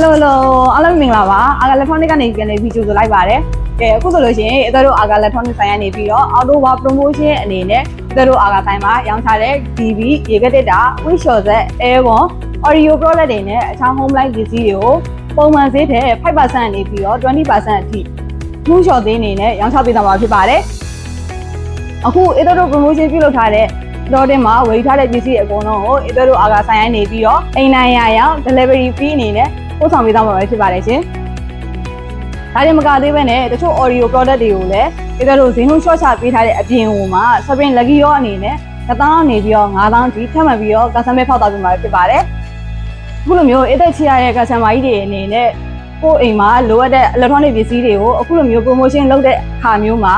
Hello, hello, mình là bà. Aga electronic này cái này video rồi lại bà đấy. Cái aku tuh loh sih, itu tuh aga electronic saya nih video. Auto web promotion ini nih, itu tuh aga saya mah yang cari TV, ya kan tidak, visual deh, audio product ini, cang home like video, performance deh, 5% nih video, 20% sih. Visual deh ini nih, yang cari tambah sih bà đấy. Aku itu tuh promotion video cari. တော့တင်မှာဝေထားတဲ့ပစ္စည်းအကုန်လုံးကိုအဲ့တို့အာဂါဆိုင်ရနေပြီးတော့အိမ်နိုင်ရရောက် delivery fee အနေနဲ့ပို့ဆောင်ပေးသွားမှာပဲဖြစ်ပါတယ်ရှင်။ဒါတင်မကသေးပဲနဲ့တချို့ audio product တွေကိုလည်းအဲ့တို့ဈေးနှုန်း short ချပေးထားတဲ့အပြင်ဟိုမှာ spring lucky ရောအနေနဲ့1000နေပြီးတော့9000ကြီးထပ်မှတ်ပြီးတော့ customer ဖောက်သွားပေးမှာဖြစ်ပါတယ်။အခုလိုမျိုးအဲ့သက်ချရတဲ့ customer ကြီးတွေအနေနဲ့ကိုယ့်အိမ်မှာလိုအပ်တဲ့ electronic ပစ္စည်းတွေကိုအခုလိုမျိုး promotion လုပ်တဲ့အခါမျိုးမှာ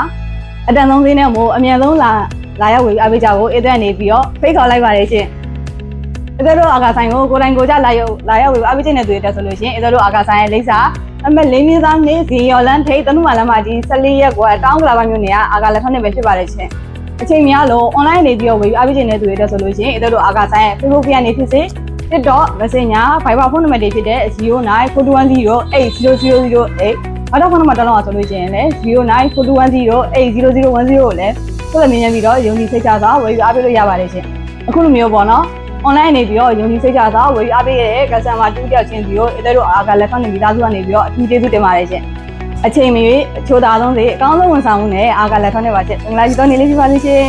အတန်ဆုံးဈေးနဲ့မို့အမြန်ဆုံးလာရောက်ဝယ်အားပေးကြဖို့အဲ့ဒါနေပြီးတော့ဖိတ်ခေါ်လိုက်ပါတယ်ရှင်။အဲ့ဒါတို့အာဂါဆိုင်ကိုကိုယ်တိုင်ကိုကြလာရောက်ဝယ်အားပေးခြင်းနဲ့တွေ့တဲ့ဆိုလို့ရှင်အဲ့ဒါတို့အာဂါဆိုင်ရဲ့လိပ်စာအမလေးမြင်းသားနေစီရော်လန်ထိတ်တနုမာလမ်းမကြီး14ရက်ကွာတောင်းကလာပါမျိုးနေကအာဂါလက်ထက်နဲ့ပဲဖြစ်ပါတယ်ရှင်။အချိန်များလို့ online နေပြီးတော့ဝယ်အားပေးခြင်းနဲ့တွေ့တဲ့ဆိုလို့ရှင်အဲ့ဒါတို့အာဂါဆိုင်ရဲ့ Facebook ကနေဖြစ်စေ TikTok Messenger Viber ဖုန်းနံပါတ်တွေဖြစ်တဲ့ 0941080008 နောက်ဖုန်းနံပါတ်တစ်လုံးအောင်ဆိုလို့ရှင်လည်း 0941080010 ကိုလည်းဆိုတော့မြင်ရပြီးတော့ယုံကြည်စိတ်ချစွာဝယ်ယူအားပေးလို့ရပါတယ်ရှင်အခုလိုမျိုးပေါ့နော် online နေပြီးတော့ယုံကြည်စိတ်ချစွာဝယ်ယူအားပေးရတဲ့ customer တူတယောက်ချင်းစီကိုအဲ့ဒါတို့အာဂါလက်ဖက်နေမိသားစုကနေပြီးတော့အထူးကျေးဇူးတင်ပါတယ်ရှင်အချိန်မီအချိုးသားဆုံးစေအကောင်းဆုံးဝန်ဆောင်မှုနဲ့အာဂါလက်ဖက်နေပါရှင်အင်္ဂလိပ်တော်နေလေးပြပါလိမ့်ရှင်